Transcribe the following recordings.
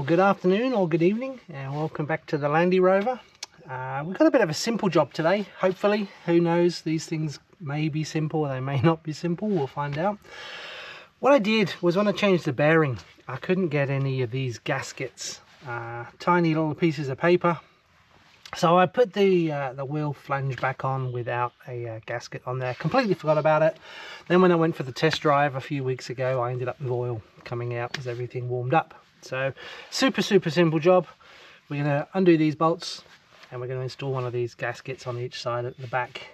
good afternoon or good evening, and welcome back to the Landy Rover. We've got a bit of a simple job today, hopefully. Who knows, these things may be simple, they may not be simple, we'll find out. What I did was when I changed the bearing, I couldn't get any of these gaskets, tiny little pieces of paper. So I put the wheel flange back on without a gasket on there. Completely forgot about it. Then when I went for the test drive a few weeks ago, I ended up with oil coming out as everything warmed up. So super simple job. We're going to undo these bolts and we're going to install one of these gaskets on each side at the back.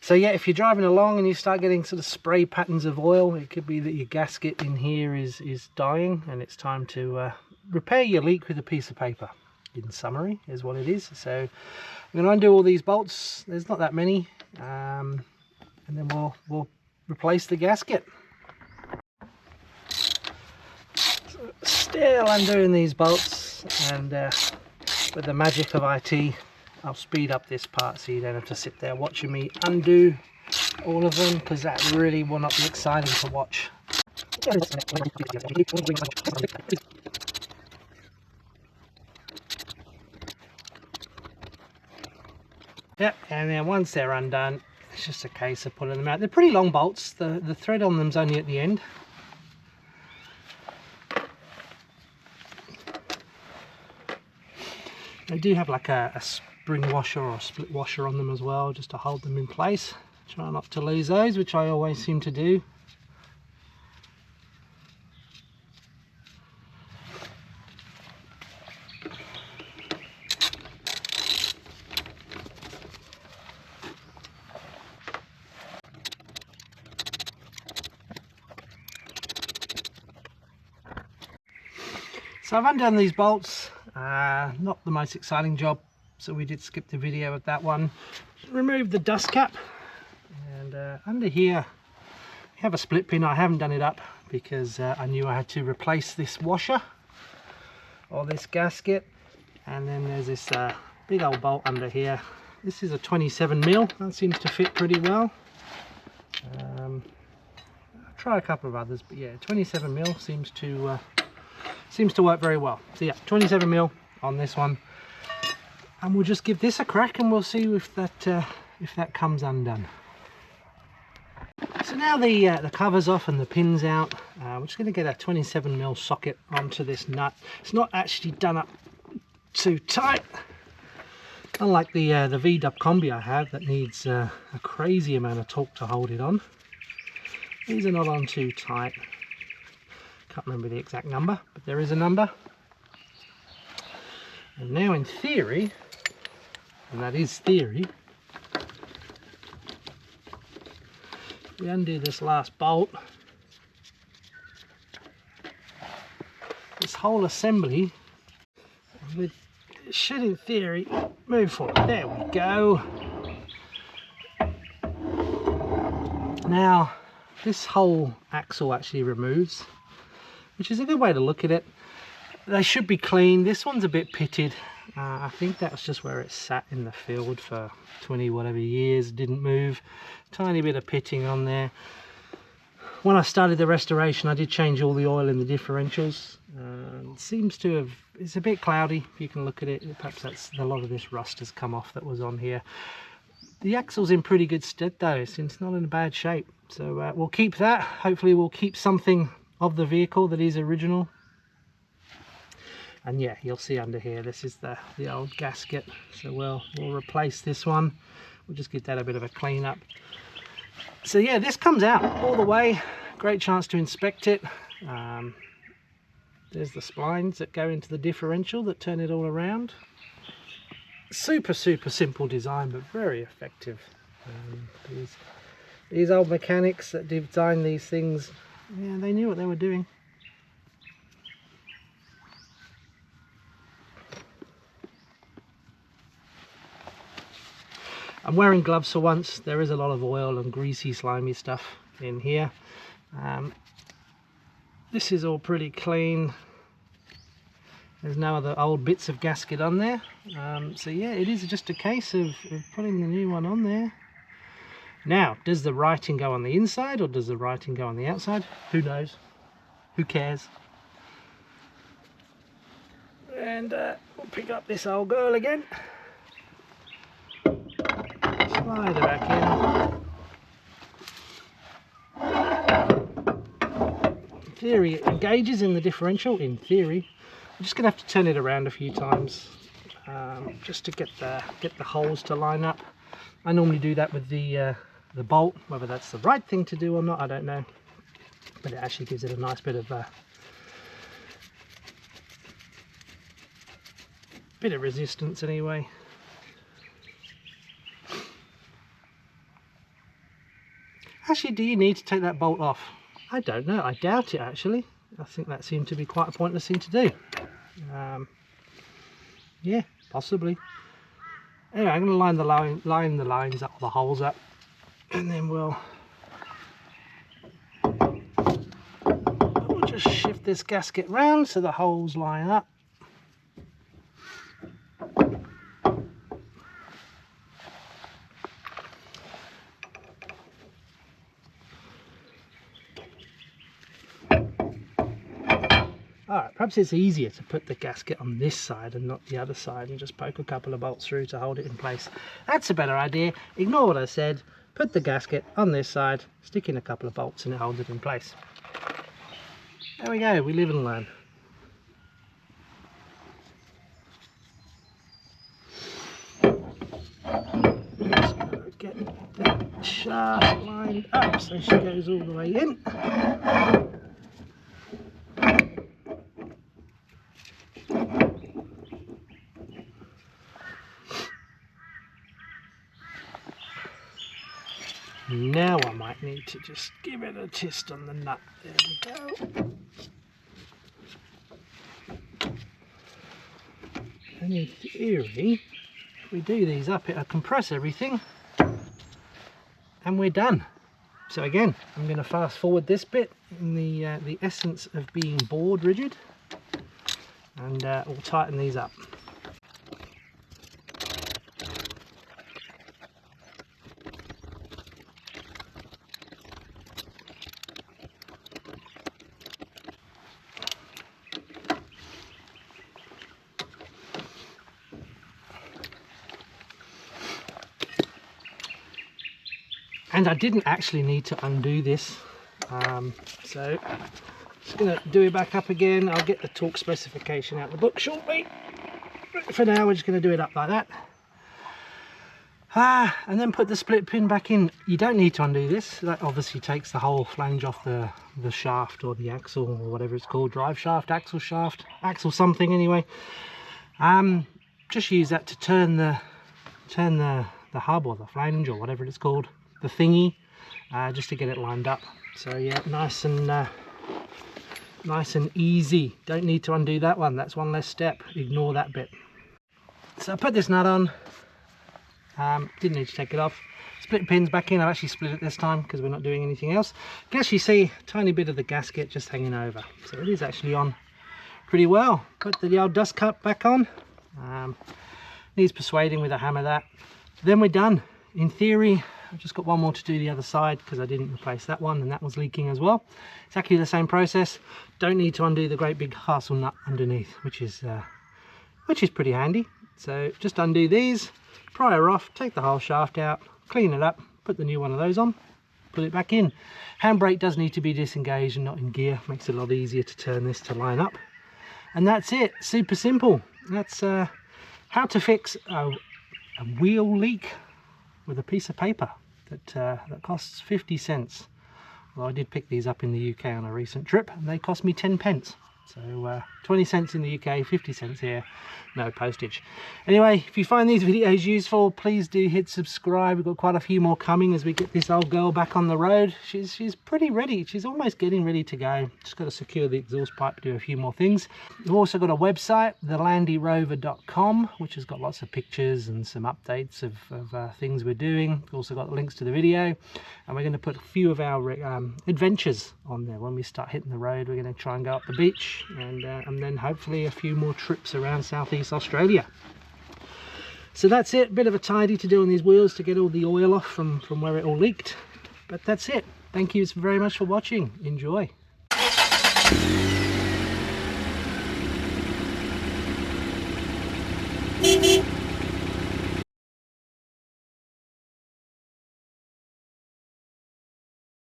So yeah, if you're driving along and you start getting sort of spray patterns of oil, it could be that your gasket in here is dying and it's time to repair your leak with a piece of paper. In summary is what it is. So I'm going to undo all these bolts. There's not that many, and then we'll replace the gasket. So still undoing these bolts, and with the magic of IT, I'll speed up this part so you don't have to sit there watching me undo all of them, because that really will not be exciting to watch. Yep, and then once they're undone, it's just a case of pulling them out. They're pretty long bolts. The thread on them's only at the end. They do have like a spring washer or a split washer on them as well, just to hold them in place. Try not to lose those, which I always seem to do. So I've undone these bolts, not the most exciting job, so we did skip the video of that one. Remove the dust cap, and under here we have a split pin. I haven't done it up because I knew I had to replace this washer or this gasket, and then there's this big old bolt under here. This is a 27mm, that seems to fit pretty well. I'll try a couple of others, but yeah, 27mm seems to work very well. So yeah, 27mm on this one, and we'll just give this a crack and we'll see if that comes undone. So now the cover's off and the pin's out, we're just going to get a 27mm socket onto this nut. It's not actually done up too tight, unlike the V-dub combi I have that needs a crazy amount of torque to hold it on. These are not on too tight. Can't remember the exact number, but there is a number. And now in theory, and that is theory, we undo this last bolt, this whole assembly should in theory move forward. There we go. Now this whole axle actually removes, which is a good way to look at it. They should be clean. This one's a bit pitted. I think that's just where it sat in the field for 20 whatever years, didn't move. Tiny bit of pitting on there. When I started the restoration, I did change all the oil in the differentials. It seems to have, it's a bit cloudy if you can look at it. Perhaps that's a lot of this rust has come off that was on here. The axle's in pretty good stead though, since it's not in a bad shape. So we'll keep that. Hopefully we'll keep something of the vehicle that is original. And yeah, you'll see under here, this is the old gasket, so we'll replace this one. We'll just give that a bit of a clean up. So yeah, this comes out all the way. Great chance to inspect it. There's the splines that go into the differential that turn it all around. Super simple design, but very effective. These old mechanics that designed these things, yeah, they knew what they were doing. I'm wearing gloves for once. There is a lot of oil and greasy, slimy stuff in here. This is all pretty clean. There's no other old bits of gasket on there. So yeah, it is just a case of putting the new one on there. Now, does the writing go on the inside or does the writing go on the outside? Who knows? Who cares? And we'll pick up this old girl again. Slide her back in. In theory, it engages in the differential. In theory, I'm just going to have to turn it around a few times just to get the holes to line up. I normally do that with the bolt. Whether that's the right thing to do or not, I don't know. But it actually gives it a nice bit of resistance anyway. Actually, do you need to take that bolt off? I don't know. I doubt it, actually. I think that seemed to be quite a pointless thing to do. Yeah, possibly. Anyway, I'm going to line the lines up, the holes up, and then we'll just shift this gasket round so the holes line up. Alright, perhaps it's easier to put the gasket on this side and not the other side and just poke a couple of bolts through to hold it in place. That's a better idea. Ignore what I said. Put the gasket on this side, stick in a couple of bolts and it holds it in place. There we go, we live and learn. Just gotta get that shaft lined up so she goes all the way in. Now I might need to just give it a twist on the nut. There we go. And in theory, if we do these up, it'll compress everything and we're done. So again, I'm going to fast forward this bit in the essence of being board rigid, and we'll tighten these up. And I didn't actually need to undo this, so just going to do it back up again. I'll get the torque specification out of the book shortly. But for now, we're just going to do it up like that. And then put the split pin back in. You don't need to undo this. That obviously takes the whole flange off the shaft or the axle or whatever it's called, drive shaft, axle something anyway. Just use that to turn the hub or the flange or whatever it's called, the thingy, just to get it lined up. So yeah, nice and easy. Don't need to undo that one. That's one less step. Ignore that bit. So I put this nut on. Didn't need to take it off. Split pins back in. I've actually split it this time because we're not doing anything else. You can actually see a tiny bit of the gasket just hanging over. So it is actually on pretty well. Put the old dust cup back on. Needs persuading with a hammer that. Then we're done. In theory, I've just got one more to do the other side because I didn't replace that one and that was leaking as well. Exactly the same process. Don't need to undo the great big castle nut underneath, which is pretty handy. So just undo these, pry her off, take the whole shaft out, clean it up, put the new one of those on, put it back in. Handbrake does need to be disengaged and not in gear. Makes it a lot easier to turn this to line up. And that's it. Super simple. That's how to fix a wheel leak with a piece of paper that costs 50 cents. Well, I did pick these up in the UK on a recent trip and they cost me 10 pence. So 20 cents in the UK, 50 cents here, no postage. Anyway, if you find these videos useful, please do hit subscribe. We've got quite a few more coming as we get this old girl back on the road. She's pretty ready. She's almost getting ready to go. Just got to secure the exhaust pipe, do a few more things. We've also got a website, thelandyrover.com, which has got lots of pictures and some updates of things we're doing. We've also got links to the video, and we're going to put a few of our adventures on there. When we start hitting the road, we're going to try and go up the beach, and then hopefully a few more trips around Southeast Australia. So that's it. Bit of a tidy to do on these wheels to get all the oil off from where it all leaked, but that's it. Thank you very much for watching. Enjoy.